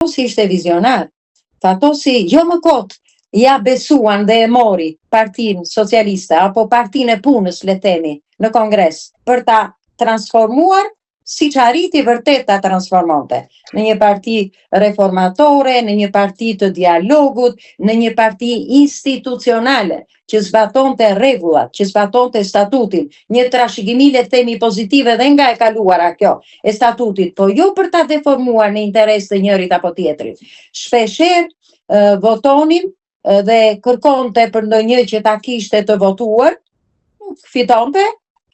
Fatosi ishte vizionar. Fatosi jo më kot ja besuan dhe e mori Partinë Socialiste apo Partinë e Punës, le themi, në Kongres për ta transformuar siç arriti vërtet ta transformonte në një parti reformatore, në një parti të dialogut, në një parti institucionale që zbatonte rregullat, që zbatonte statutin, një trashëgimi le themi pozitive dhe nga e kaluara kjo e statutit, po jo për ta deformuar në interes të njërit apo tjetrit. Shpeshherë votonin dhe kërkonte për ndonjë që ta kishte të votuar, fitonte,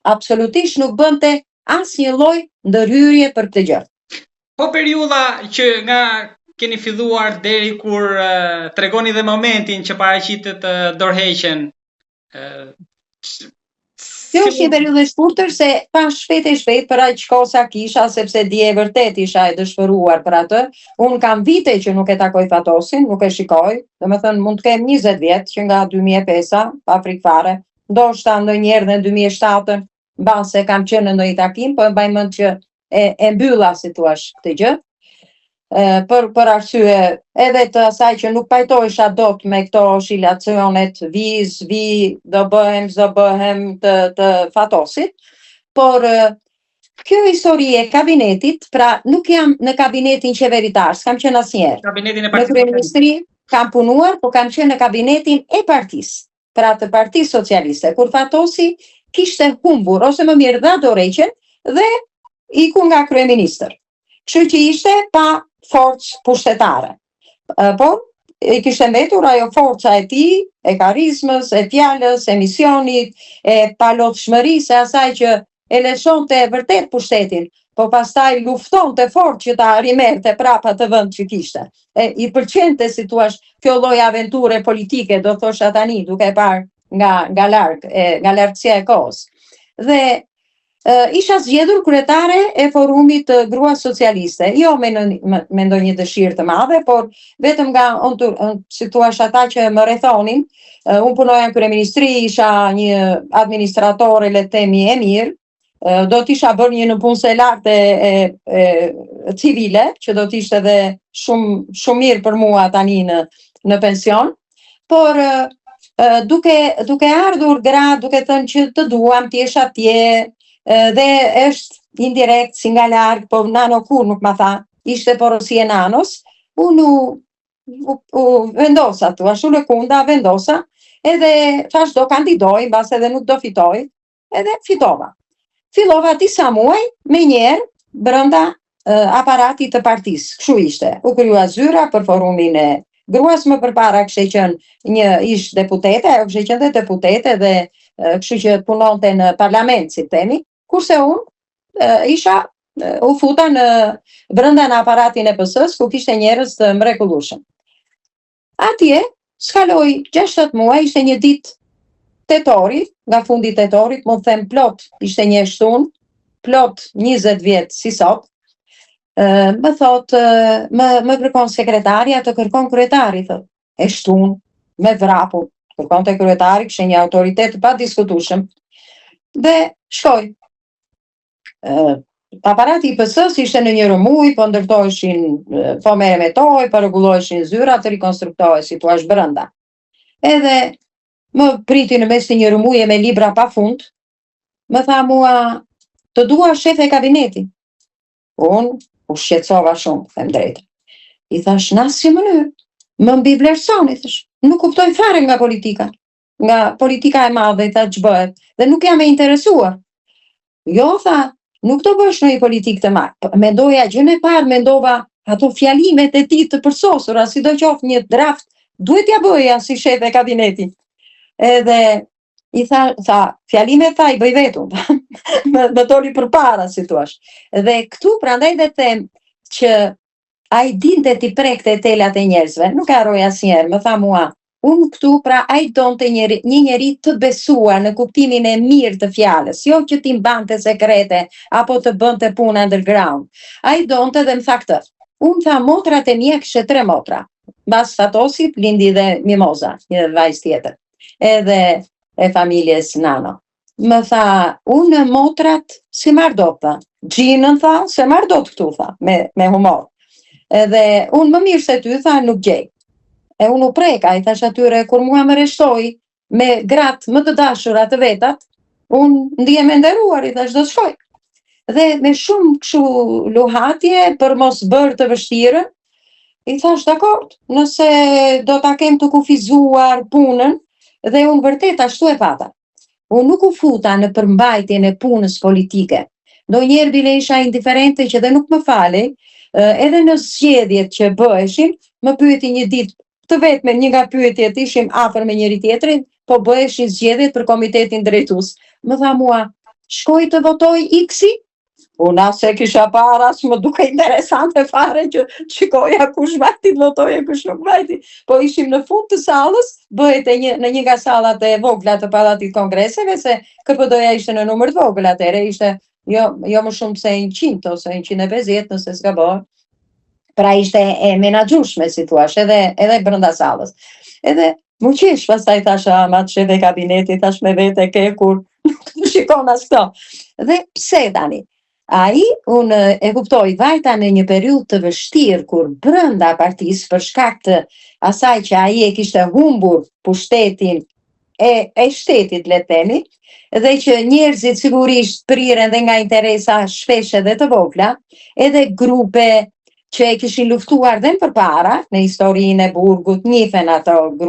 absolutisht nuk bënte asnjë lloj ndërhyrje për këtë gjë. Po periudha që nga keni filluar deri kur tregoni dhe momentin që paraqitet dorëheqjen. Kjo është një periudhë e shkurtër se pa shpejt e shpejt për aq kohë sa kisha, sepse dje vërtet isha e dëshpëruar për atë. Unë kam vite që nuk e takoj Fatosin, nuk e shikoj, domethënë mund të kem 20 vjet që nga 2005 pa frikë fare, ndoshta ndonjëherë në 2007 mbase kam qenë në ndonjë takim, po e mbaj mend që e mbylla si thua këtë gjë. Për arsye edhe të asaj që nuk pajtohesha dot me këto oscilacionet do bëhem të Fatosit, por kjo histori e kabinetit, pra nuk jam në kabinetin qeveritar, s'kam qenë asnjëherë. Kabinetin e Në kryeministri kam punuar, po kam qenë në kabinetin e partisë, pra të Partisë Socialiste, kur Fatosi kishte humbur, ose më mirë dha dorëheqjen dhe iku nga kryeministër. Kështu që ishte pa forcë pushtetare. Por i kishte mbetur ajo forca e tij, e karizmës, e fjalës, e misionit, e palotshmërisë, e asaj që e lëshonte vërtet pushtetin, po pastaj luftonte fort që ta rimerte prapa të vend që kishte. I pëlqente si thua kjo lloj aventure politike, do thosha tani, duke parë nga lartësia e kohës. Dhe isha zgjedhur kryetare e forumit të gruas socialiste, jo me ndonjë dëshirë të madhe, por vetëm nga si thua ata që më rrethonin. Unë punoja në kryeministri, isha një administratore le të themi e mirë, do t'isha bërë një nëpunëse lartë e civile, që do t'ishte edhe shumë mirë për mua tani në pension, por duke ardhur gra, duke thënë që të duam, t'jesh atje, dhe është indirekt si nga larg, po nano kur nuk ma tha, ishte porosie nanos, unë u vendosa, u lëkunda, vendosa, edhe thash do kandidoj, mbas edhe nuk do fitoj, edhe fitova. Fillova disa muaj, me njerë, brenda aparatit të partisë, kështu ishte. U krya zyra për forumin e gruas, më përpara kishte qenë një ish deputete, ajo kishte qenë deputete dhe kështu që punonte në parlament, si themi, kurse unë u futa brenda në aparatin e PS-s, ku kishte njerëz të mrekullueshëm. Atje skaloi 6 muaj, ishte një ditë tetori, nga fundi tetorit, mund të them plot, ishte një shtun, plot 20 vjet si sot. Më thot, më kërkon sekretarja, të kërkon kryetari, thot. E shtun, me vrapun, kërkon të kryetari, kishte një autoritet pa diskutueshëm. Dhe shkoj. Aparati i PS-s ishte në një rëmuj, po ndërtoheshin, po merremetoj, po rregulloheshin zyrat, të rikonstruktohej si thua brenda. Edhe më priti në mes të një rëmuje me libra pa fund, më tha mua, të dua shef e kabinetit. Unë u shqetësova shumë, them drejtë. I thash, në asnjë mënyrë, më mbi vlerësoni, thash, nuk kuptoj fare nga politika e madhe, tha ç'bëhet, dhe nuk jam e interesuar. Jo, tha, nuk do bësh në një politikë të madhe. Mendoja gjën e parë, mendova ato fjalimet e tij të përsosura, sidoqoftë një draft, duhet ja bëja si shef e kabinetit. Edhe i tha, fjalimet tha i bëj vetëm, më doli përpara, si thua. Dhe këtu prandaj dhe them që ai dinte ti prekte telat e njerëzve, nuk e harroj asnjëherë, më tha mua, unë këtu pra ai donte një njeri të besuar në kuptimin e mirë të fjalës, jo që ti mbante sekrete apo të bënte punë underground. Ai donte dhe më tha këtë. Unë tha motrat e mia, kishte 3 motra. Mbas Fatosit lindi dhe Mimoza, një vajzë tjetër. Edhe e familjes Nano. Më tha, unë motrat si marr dot, tha. Gjinën, tha, se marr dot këtu, tha, me humor. Edhe unë më mirë se ty, tha, nuk gjej. E unë u preka, i thash atyre, kur mua më reshtoi me gratë më të dashurat të vetat, unë ndihem e nderuar, i thash, do të shkoj. Dhe me shumë kështu luhatje për mos bërë të vështirën, i thash, dakord, nëse do ta kem të kufizuar punën, dhe unë vërtet ashtu e pata. Unë nuk u futa në përmbajtjen e punës politike. Ndonjëherë bile isha indiferente që dhe nuk më falej, edhe në zgjedhjet që bëheshin, më pyeti një ditë të vetme një nga pyetjet, ishim afër me njëri tjetrin, po bëheshin zgjedhjet për komitetin drejtues. Më tha mua, shkoj të votoj X-i? Unë as e kisha para, as më duke interesante fare që shikoja kush vajti të votoje, kush nuk vajti. Po ishim në fund të sallës, bëhet në një nga sallat e vogla të Pallatit Kongreseve, se KPD-ja ishte në numër të vogël atëherë, ishte jo më shumë se 100 ose 150 nëse s'gaboj. Pra ishte e menaxhueshme, si thua, edhe brenda sallës. Edhe më qesh, pastaj thash, ma të shefe kabineti, thash me vete ke kur nuk të shikon as këto. Dhe pse tani? Ai, unë e kuptoj, vajta në një periudhë të vështirë, kur brenda partisë, për shkak të asaj që ai e kishte humbur pushtetin e shtetit, le të themi, dhe që njerëzit sigurisht priren dhe nga interesa shpesh edhe të vogla, edhe grupe që e kishin luftuar dhe më përpara në historinë e burgut, njihen ato grupe